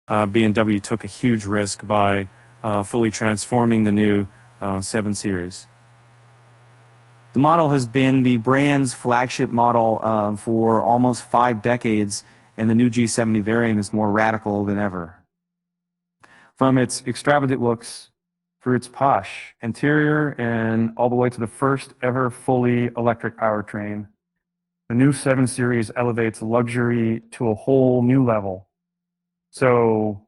BMW took a huge risk by fully transforming the new 7 Series. The model has been the brand's flagship model for almost 5 decades, and the new G70 variant is more radical than ever. From its extravagant looks, through its posh interior, and all the way to the first ever fully electric powertrain, the new 7 Series elevates luxury to a whole new level. So,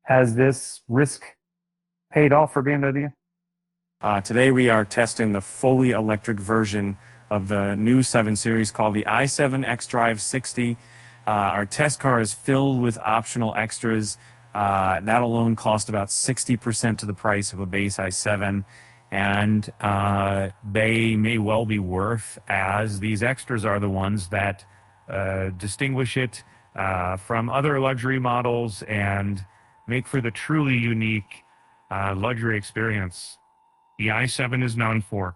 has this risk paid off for BMW? Today we are testing the fully electric version of the new 7 Series called the i7 xDrive60. Our test car is filled with optional extras. That alone cost about 60% of the price of a base i7, and they may well be worth, as these extras are the ones that distinguish it from other luxury models and make for the truly unique luxury experience the i7 is known for.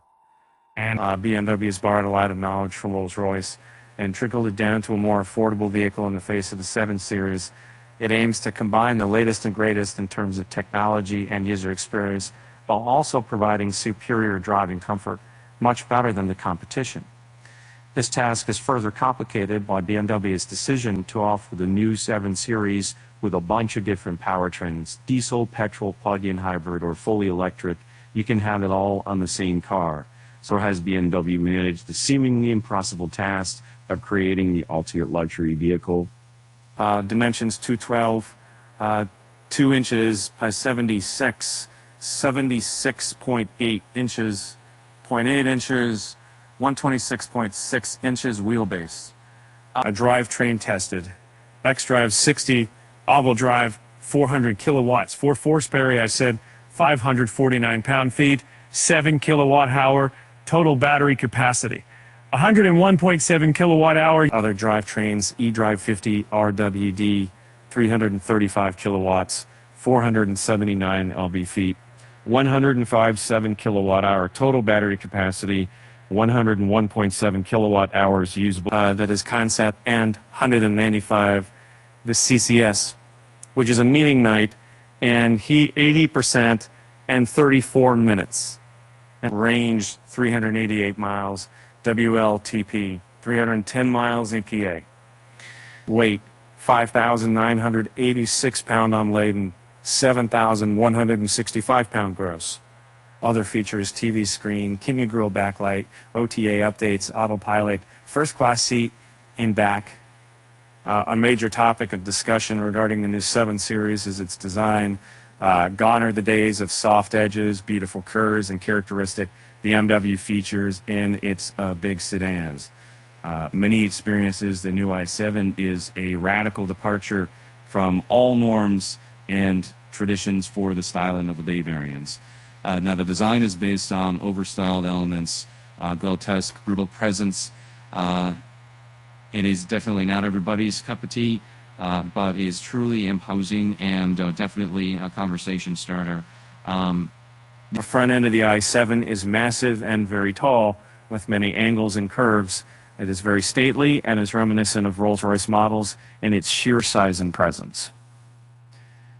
And BMW has borrowed a lot of knowledge from Rolls-Royce and trickled it down to a more affordable vehicle in the face of the 7 Series. It aims to combine the latest and greatest in terms of technology and user experience, while also providing superior driving comfort, much better than the competition. This task is further complicated by BMW's decision to offer the new 7 Series with a bunch of different powertrains: diesel, petrol, plug-in hybrid, or fully electric. You can have it all on the same car. So has BMW managed the seemingly impossible task of creating the ultimate luxury vehicle? Dimensions 212, 2 inches by 76.8 inches, 0.8 inches, 126.6 inches wheelbase. A drivetrain tested. xDrive60, all-wheel drive, 400 kilowatts, 4 horsepower, I said, 549 pound-feet, 7 kilowatt-hour total battery capacity, 101.7 kilowatt-hour. Other drivetrains: xDrive60 RWD, 335 kilowatts, 479 lb-feet, 105.7 kilowatt-hour total battery capacity, 101.7 kilowatt-hours usable. That is concept, and 195 the CCS, which is a meeting night, and heat 80% and 34 minutes. And range 388 miles, WLTP, 310 miles EPA. Weight 5,986 pound unladen, 7,165 pound gross. Other features: TV screen, kidney grill backlight, OTA updates, autopilot, first class seat in back. A major topic of discussion regarding the new 7 Series is its design. Gone are the days of soft edges, beautiful curves, and characteristic BMW features in its big sedans. Many experiences, the new i7 is a radical departure from all norms and traditions for the styling of the day variants. Now, the design is based on overstyled elements, grotesque, brutal presence. It is definitely not everybody's cup of tea, but is truly imposing and definitely a conversation starter. The front end of the i7 is massive and very tall, with many angles and curves. It is very stately and is reminiscent of Rolls-Royce models in its sheer size and presence.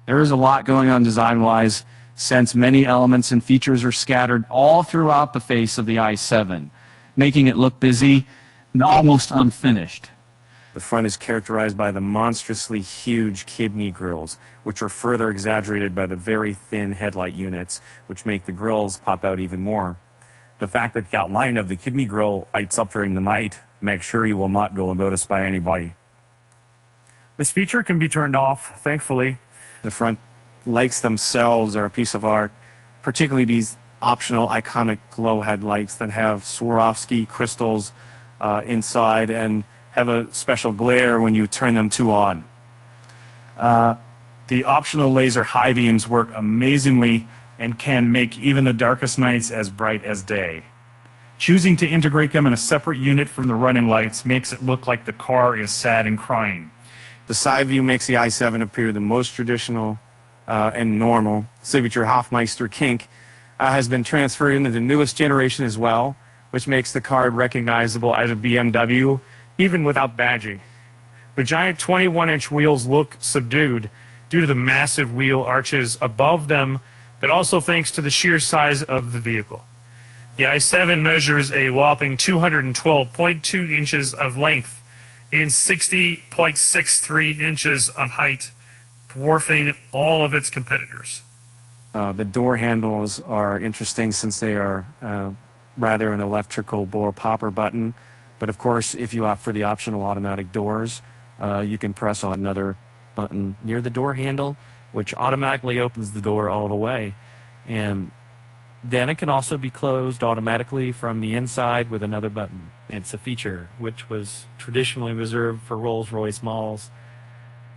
There is a lot going on design-wise, since many elements and features are scattered all throughout the face of the i7, making it look busy and almost unfinished. The front is characterized by the monstrously huge kidney grills, which are further exaggerated by the very thin headlight units, which make the grills pop out even more. The fact that the outline of the kidney grill lights up during the night makes sure you will not go unnoticed by anybody. This feature can be turned off, thankfully. The front lights themselves are a piece of art, particularly these optional iconic glow headlights that have Swarovski crystals inside and have a special glare when you turn them on. The optional laser high beams work amazingly and can make even the darkest nights as bright as day. Choosing to integrate them in a separate unit from the running lights makes it look like the car is sad and crying. The side view makes the i7 appear the most traditional and normal. Signature Hofmeister kink has been transferred into the newest generation as well, which makes the car recognizable as a BMW, even without badging. The giant 21-inch wheels look subdued, due to the massive wheel arches above them, but also thanks to the sheer size of the vehicle. The i7 measures a whopping 212.2 inches of length and 60.63 inches of height, dwarfing all of its competitors. The door handles are interesting since they are rather an electrical door popper button. But of course, if you opt for the optional automatic doors, you can press on another button near the door handle, which automatically opens the door all the way. And then it can also be closed automatically from the inside with another button. It's a feature which was traditionally reserved for Rolls-Royce models,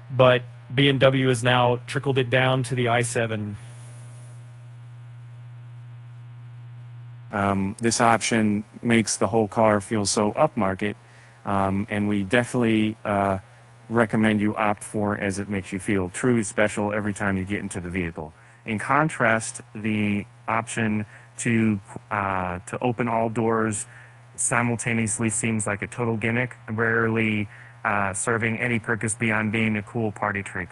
but BMW has now trickled it down to the i7. This option makes the whole car feel so upmarket, and we definitely recommend you opt for, as it makes you feel truly special every time you get into the vehicle. In contrast, the option to open all doors simultaneously seems like a total gimmick, rarely serving any purpose beyond being a cool party trick.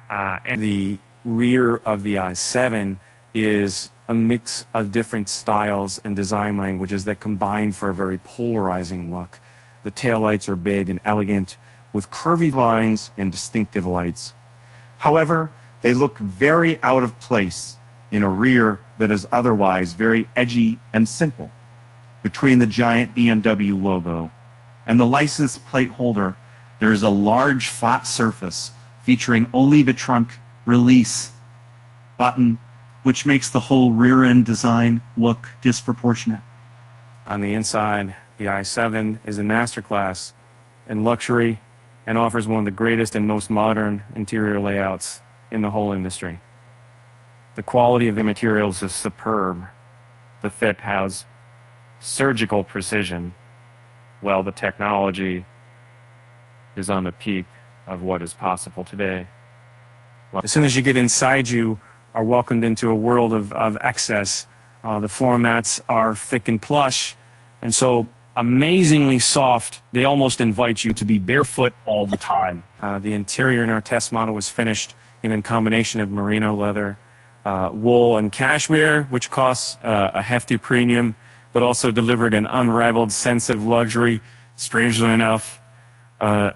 And the rear of the i7 is a mix of different styles and design languages that combine for a very polarizing look. The taillights are big and elegant, with curvy lines and distinctive lights. However, they look very out of place in a rear that is otherwise very edgy and simple. Between the giant BMW logo and the license plate holder, there is a large flat surface featuring only the trunk release button, which makes the whole rear end design look disproportionate. On the inside, the i7 is a masterclass in luxury and offers one of the greatest and most modern interior layouts in the whole industry. The quality of the materials is superb. The fit has surgical precision, while the technology is on the peak of what is possible today. As soon as you get inside, you are welcomed into a world of excess. The floor mats are thick and plush, and so amazingly soft, they almost invite you to be barefoot all the time. The interior in our test model was finished in a combination of merino leather, wool, and cashmere, which costs a hefty premium, but also delivered an unrivaled sense of luxury. Strangely enough, the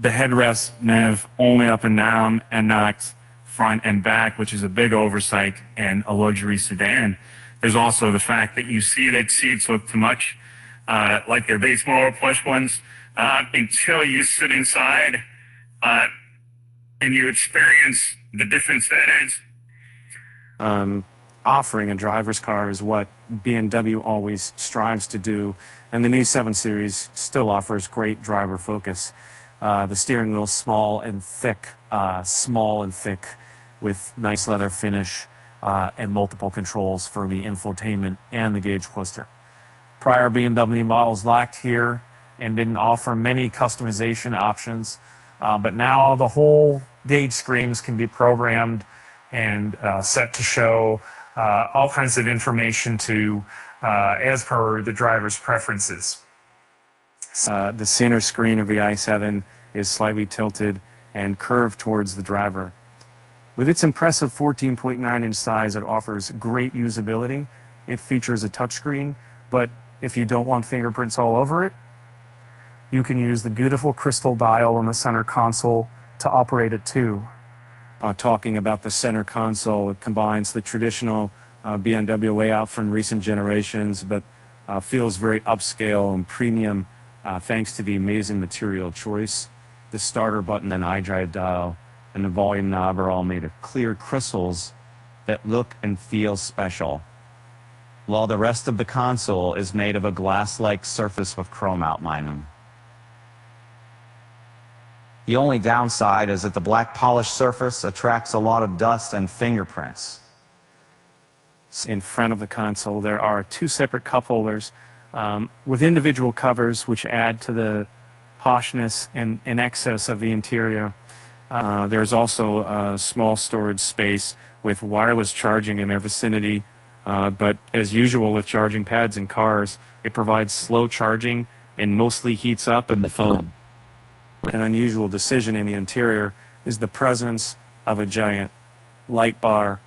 headrests nav only up and down and not front and back, which is a big oversight in a luxury sedan. There's also the fact that you see that seats look too much like their base model Plush ones until you sit inside and you experience the difference that is. Offering a driver's car is what BMW always strives to do, and the new 7 Series still offers great driver focus. The steering wheel is small and thick, with nice leather finish and multiple controls for the infotainment and the gauge cluster. Prior BMW models lacked here and didn't offer many customization options, but now the whole gauge screens can be programmed and set to show all kinds of information to as per the driver's preferences. The center screen of the i7 is slightly tilted and curved towards the driver. With its impressive 14.9-inch size, it offers great usability. It features a touchscreen, but if you don't want fingerprints all over it, you can use the beautiful crystal dial on the center console to operate it too. Talking about the center console, it combines the traditional BMW layout from recent generations, but feels very upscale and premium thanks to the amazing material choice. The starter button and iDrive dial and the volume knob are all made of clear crystals that look and feel special, while the rest of the console is made of a glass-like surface with chrome outlining. The only downside is that the black polished surface attracts a lot of dust and fingerprints. In front of the console, there are 2 separate cup holders with individual covers which add to the poshness and excess of the interior. There's also a small storage space with wireless charging in their vicinity, but as usual with charging pads in cars, it provides slow charging and mostly heats up in the phone. An unusual decision in the interior is the presence of a giant light bar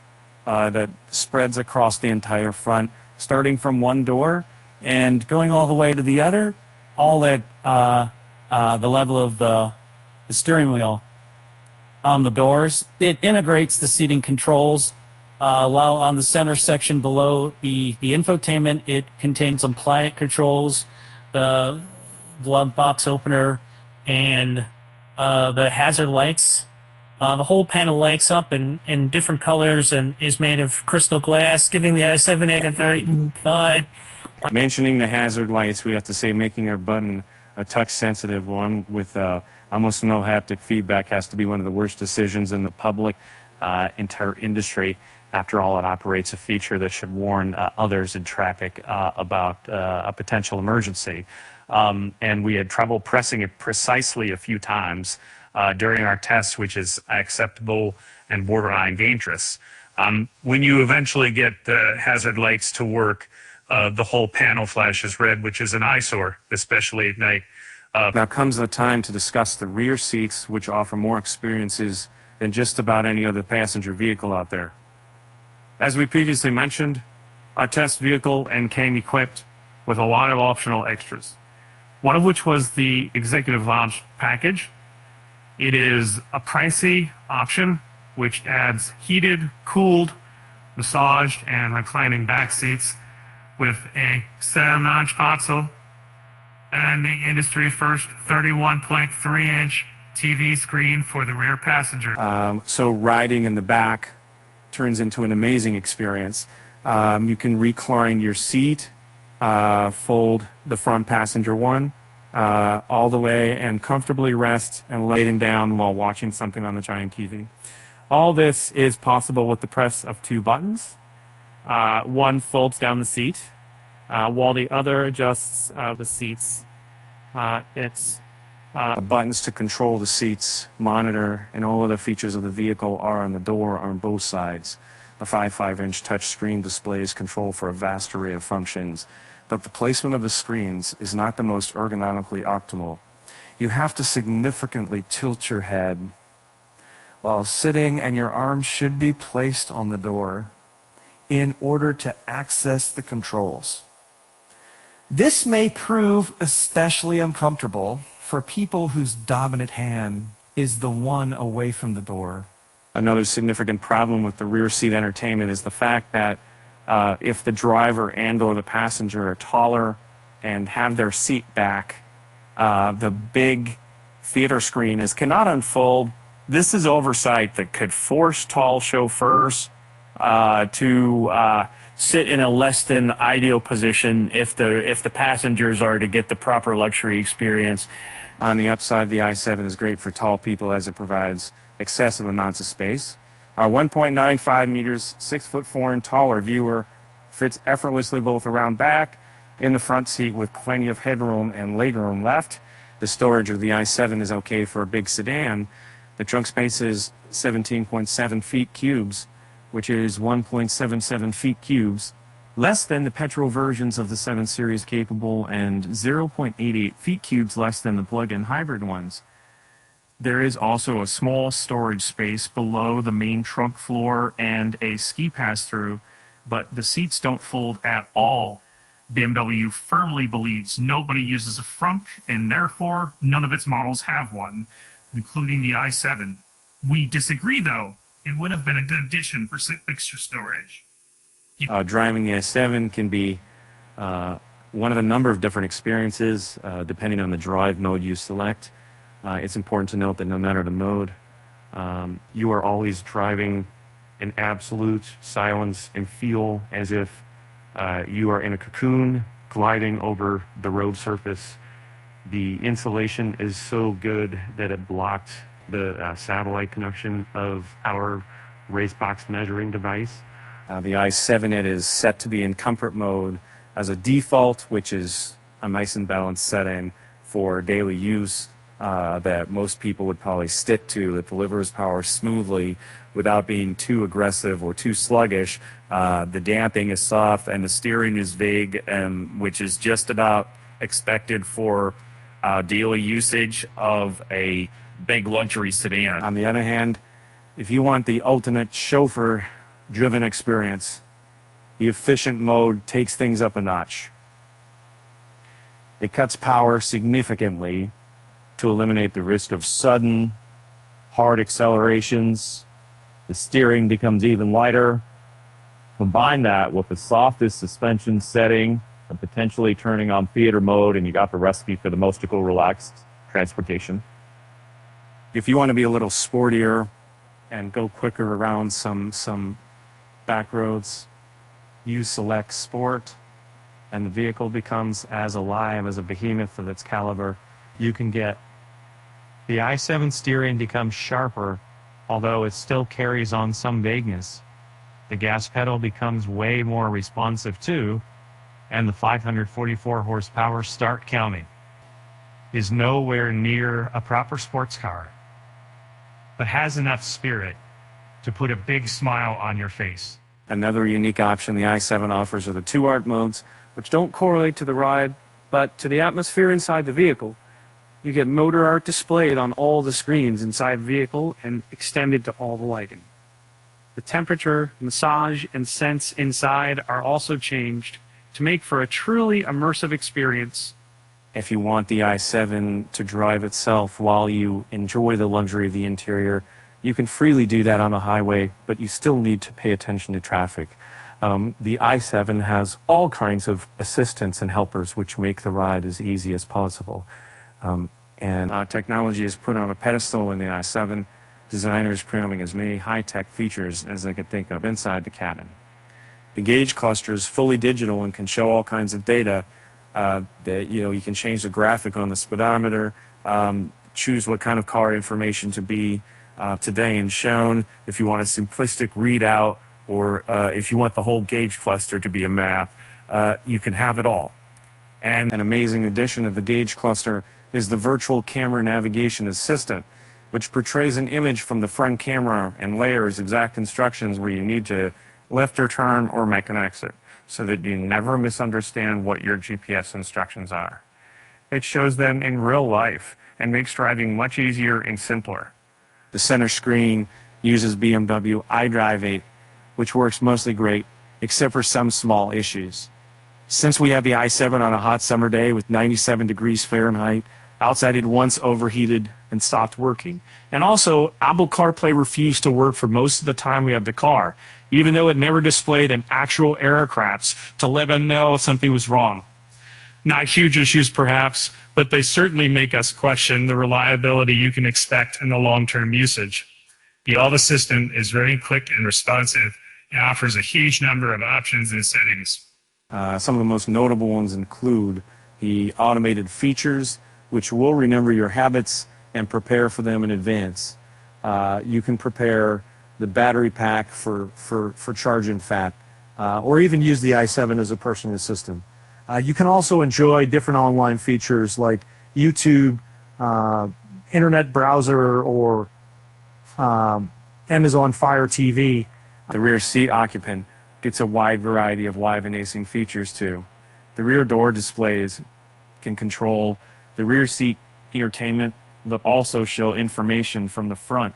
that spreads across the entire front, starting from one door and going all the way to the other, all at the level of the steering wheel. On the doors, it integrates the seating controls. While on the center section below the infotainment, it contains some climate controls, the glove box opener, and the hazard lights. The whole panel lights up in different colors and is made of crystal glass, giving the i7 a very vibe. Mentioning the hazard lights, we have to say making our button a touch-sensitive one with almost no haptic feedback has to be one of the worst decisions in the public entire industry. After all, it operates a feature that should warn others in traffic about a potential emergency. And we had trouble pressing it precisely a few times during our test, which is acceptable and borderline dangerous. When you eventually get the hazard lights to work, the whole panel flashes red, which is an eyesore, especially at night. Now comes the time to discuss the rear seats, which offer more experiences than just about any other passenger vehicle out there. As we previously mentioned, our test vehicle came equipped with a lot of optional extras, one of which was the Executive Lounge package. It is a pricey option, which adds heated, cooled, massaged, and reclining back seats with a 7-notch console and the industry first 31.3-inch TV screen for the rear passenger. So riding in the back turns into an amazing experience. You can recline your seat, fold the front passenger one all the way and comfortably rest and laying down while watching something on the giant TV. All this is possible with the press of 2 buttons. One folds down the seat, while the other adjusts the seats. It's buttons to control the seats, monitor, and all other features of the vehicle are on the door on both sides. The 5.5-inch touchscreen displays control for a vast array of functions, but the placement of the screens is not the most ergonomically optimal. You have to significantly tilt your head while sitting, and your arms should be placed on the door in order to access the controls. This may prove especially uncomfortable for people whose dominant hand is the one away from the door. Another significant problem with the rear seat entertainment is the fact that if the driver and or the passenger are taller and have their seat back, the big theater screen cannot unfold. This is oversight that could force tall chauffeurs to sit in a less than ideal position if the passengers are to get the proper luxury experience. On the upside, the i7 is great for tall people as it provides excessive amounts of space. Our 1.95 meters, 6'4" and taller viewer fits effortlessly both around back in the front seat with plenty of headroom and legroom left. The storage of the i7 is okay for a big sedan. The trunk space is 17.7 feet cubes, which is 1.77 feet cubes, less than the petrol versions of the 7 Series capable and 0.88 feet cubes less than the plug-in hybrid ones. There is also a small storage space below the main trunk floor and a ski pass-through, but the seats don't fold at all. BMW firmly believes nobody uses a frunk, and therefore none of its models have one, including the i7. We disagree, though. It would have been a good addition for extra storage. Driving the i7 can be one of a number of different experiences, depending on the drive mode you select. It's important to note that no matter the mode, you are always driving in absolute silence and feel as if you are in a cocoon gliding over the road surface. The insulation is so good that it blocked the satellite connection of our race box measuring device. The i7 it is set to be in comfort mode as a default, which is a nice and balanced setting for daily use that most people would probably stick to, that delivers power smoothly without being too aggressive or too sluggish. The damping is soft and the steering is vague, which is just about expected for daily usage of a big luxury sedan. On the other hand, If you want the ultimate chauffeur-driven experience, the efficient mode takes things up a notch. It cuts power significantly to eliminate the risk of sudden, hard accelerations. The steering becomes even lighter. Combine that with the softest suspension setting and potentially turning on theater mode, and you got the recipe for the most relaxed transportation. If you want to be a little sportier and go quicker around some back roads, you select Sport, and the vehicle becomes as alive as a behemoth of its caliber. You can get the i7 steering becomes sharper, although it still carries on some vagueness. The gas pedal becomes way more responsive too, and the 544 horsepower, start counting, is nowhere near a proper sports car, but has enough spirit to put a big smile on your face. Another unique option the i7 offers are the 2 art modes, which don't correlate to the ride, but to the atmosphere inside the vehicle. You get motor art displayed on all the screens inside the vehicle and extended to all the lighting. The temperature, massage, and sense inside are also changed to make for a truly immersive experience. If you want the i7 to drive itself while you enjoy the luxury of the interior, you can freely do that on the highway, but you still need to pay attention to traffic. The i7 has all kinds of assistants and helpers which make the ride as easy as possible. Technology is put on a pedestal in the i7, designers cramming as many high-tech features as they could think of inside the cabin. The gauge cluster is fully digital and can show all kinds of data. You can change the graphic on the speedometer, choose what kind of car information to be today and shown, if you want a simplistic readout, or if you want the whole gauge cluster to be a map, you can have it all. And an amazing addition of the gauge cluster is the virtual camera navigation assistant, which portrays an image from the front camera and layers exact instructions where you need to lift or turn or make an exit, so that you never misunderstand what your GPS instructions are. It shows them in real life and makes driving much easier and simpler. The center screen uses BMW iDrive60, which works mostly great, except for some small issues. Since we have the i7 on a hot summer day with 97 degrees Fahrenheit, outside it once overheated and stopped working. And also, Apple CarPlay refused to work for most of the time we had the car, even though it never displayed an actual error craps to let us know if something was wrong. Not huge issues perhaps, but they certainly make us question the reliability you can expect in the long-term usage. The Alt Assistant is very quick and responsive and offers a huge number of options and settings. Some of the most notable ones include the automated features, which will remember your habits and prepare for them in advance. You can prepare the battery pack for charging fat, or even use the i7 as a personal assistant. You can also enjoy different online features like YouTube, internet browser, or Amazon Fire TV. The rear seat occupant gets a wide variety of live-enacing features too. The rear door displays can control the rear seat entertainment, but also show information from the front.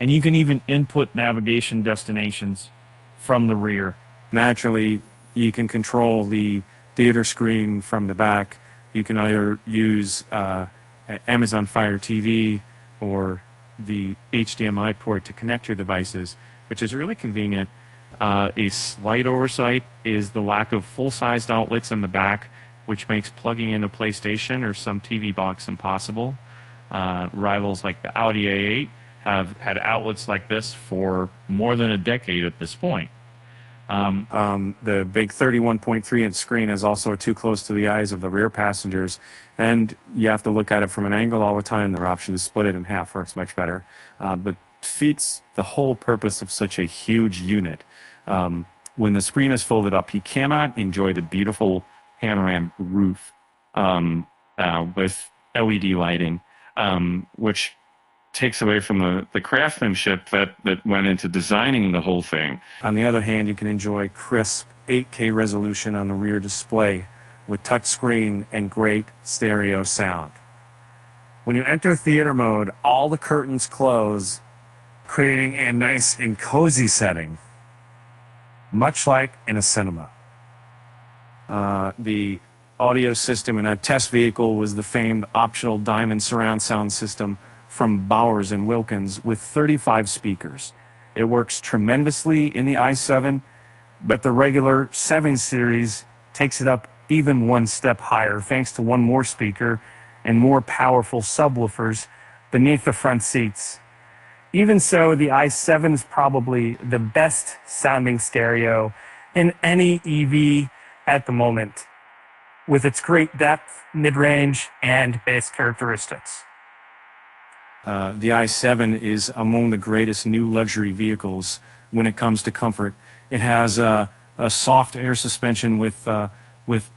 And you can even input navigation destinations from the rear. Naturally, you can control the theater screen from the back. You can either use Amazon Fire TV or the HDMI port to connect your devices, which is really convenient. A slight oversight is the lack of full-sized outlets in the back, which makes plugging in a PlayStation or some TV box impossible. Rivals like the Audi A8 have had outlets like this for more than a decade at this point. The big 31.3-inch screen is also too close to the eyes of the rear passengers, and you have to look at it from an angle all the time. Their option to split it in half works much better, but defeats the whole purpose of such a huge unit. When the screen is folded up, you cannot enjoy the beautiful panoramic roof with LED lighting, which takes away from the craftsmanship that went into designing the whole thing. On the other hand, you can enjoy crisp 8K resolution on the rear display with touchscreen and great stereo sound. When you enter theater mode, all the curtains close creating a nice and cozy setting, much like in a cinema. The audio system in a test vehicle was the famed optional diamond surround sound system from Bowers and Wilkins with 35 speakers. It works tremendously in the i7, but the regular 7 Series takes it up even one step higher thanks to one more speaker and more powerful subwoofers beneath the front seats. Even so, the i7 is probably the best sounding stereo in any EV at the moment, with its great depth, mid-range, and bass characteristics. The i7 is among the greatest new luxury vehicles when it comes to comfort. It has a soft air suspension with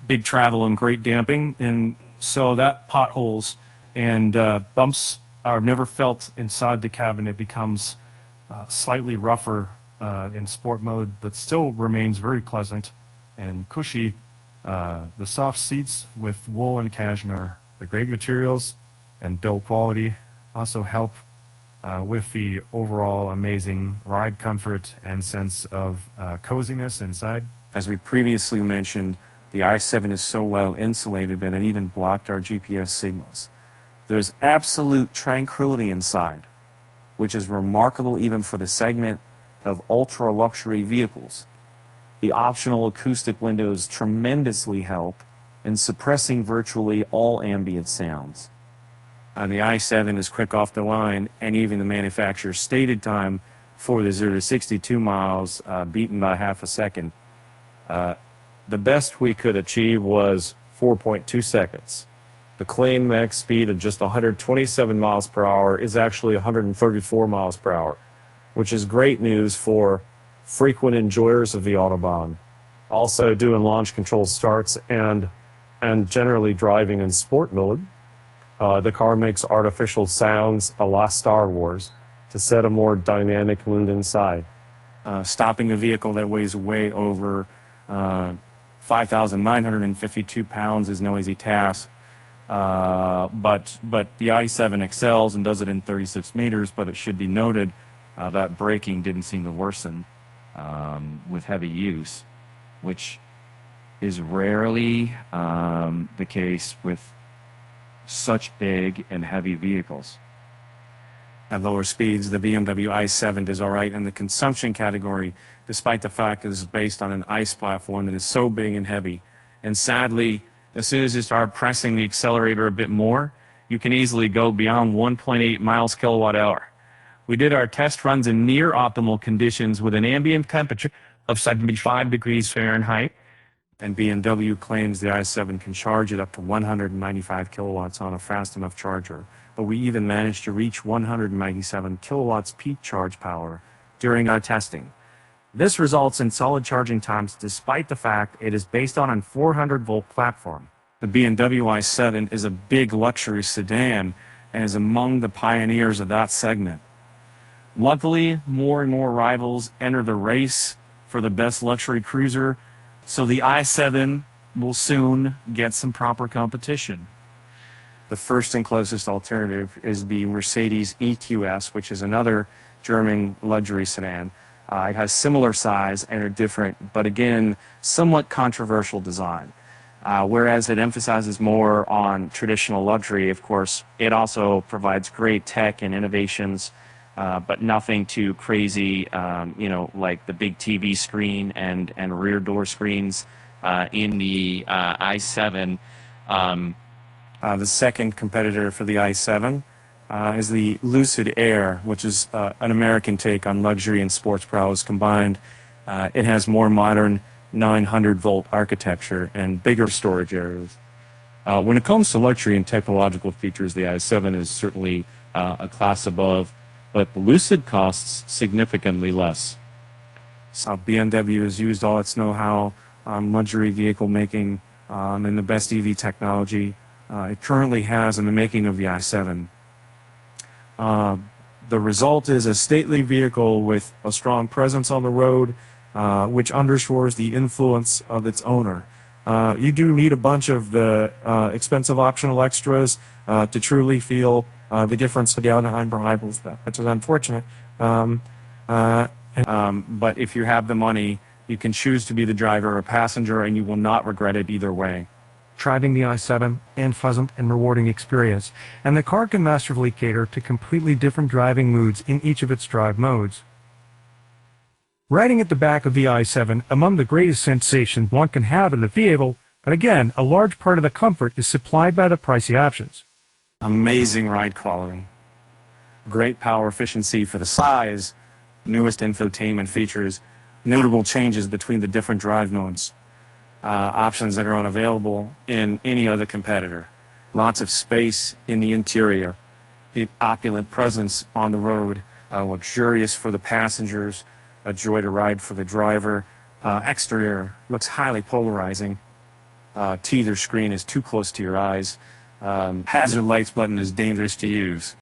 big travel and great damping, and so that potholes and bumps are never felt inside the cabin. It becomes slightly rougher in sport mode, but still remains very pleasant and cushy. The soft seats with wool and cashmere, the great materials and build quality also help with the overall amazing ride comfort and sense of coziness inside. As we previously mentioned, the i7 is so well insulated that it even blocked our GPS signals. There's absolute tranquility inside, which is remarkable even for the segment of ultra-luxury vehicles. The optional acoustic windows tremendously help in suppressing virtually all ambient sounds. The i7 is quick off the line, and even the manufacturer's stated time for the 0 to 62 miles beaten by half a second. The best we could achieve was 4.2 seconds. The claimed max speed of just 127 miles per hour is actually 134 miles per hour, which is great news for frequent enjoyers of the Autobahn. Also doing launch control starts and generally driving in sport mode. The car makes artificial sounds a la Star Wars to set a more dynamic mood inside. Stopping a vehicle that weighs way over 5,952 pounds is no easy task. But the i7 excels and does it in 36 meters, but it should be noted that braking didn't seem to worsen with heavy use, which is rarely the case with such big and heavy vehicles. At lower speeds, the BMW i7 does all right in the consumption category, despite the fact that it is based on an ICE platform that is so big and heavy. And sadly, as soon as you start pressing the accelerator a bit more, you can easily go beyond 1.8 miles kilowatt hour. We did our test runs in near optimal conditions with an ambient temperature of 75 degrees Fahrenheit, and BMW claims the i7 can charge it up to 195 kilowatts on a fast enough charger, but we even managed to reach 197 kilowatts peak charge power during our testing. This results in solid charging times despite the fact it is based on a 400-volt platform. The BMW i7 is a big luxury sedan and is among the pioneers of that segment. Luckily, more and more rivals enter the race for the best luxury cruiser, so the i7 will soon get some proper competition. The first and closest alternative is the Mercedes EQS, which is another German luxury sedan. It has similar size and are different, but again, somewhat controversial design. Whereas it emphasizes more on traditional luxury, of course, it also provides great tech and innovations, but nothing too crazy, like the big TV screen and rear door screens in the i7. The second competitor for the i7 is the Lucid Air, which is an American take on luxury and sports prowess combined. It has more modern 900-volt architecture and bigger storage areas. When it comes to luxury and technological features, the i7 is certainly a class above, but the Lucid costs significantly less. So BMW has used all its know-how on luxury vehicle making and the best EV technology it currently has in the making of the i7. The result is a stately vehicle with a strong presence on the road, which underscores the influence of its owner. You do need a bunch of the expensive optional extras to truly feel the difference to the other hybrids, which is unfortunate. But if you have the money, you can choose to be the driver or passenger, and you will not regret it either way. Driving the i7 and pleasant and rewarding experience, and the car can masterfully cater to completely different driving moods in each of its drive modes. Riding at the back of the i7, among the greatest sensations one can have in the vehicle, but again, a large part of the comfort is supplied by the pricey options. Amazing ride quality. Great power efficiency for the size, newest infotainment features, notable changes between the different drive modes. Options that are unavailable in any other competitor. Lots of space in the interior, the opulent presence on the road, luxurious for the passengers, a joy to ride for the driver. Exterior looks highly polarizing. Teether screen is too close to your eyes. Hazard lights button is dangerous to use.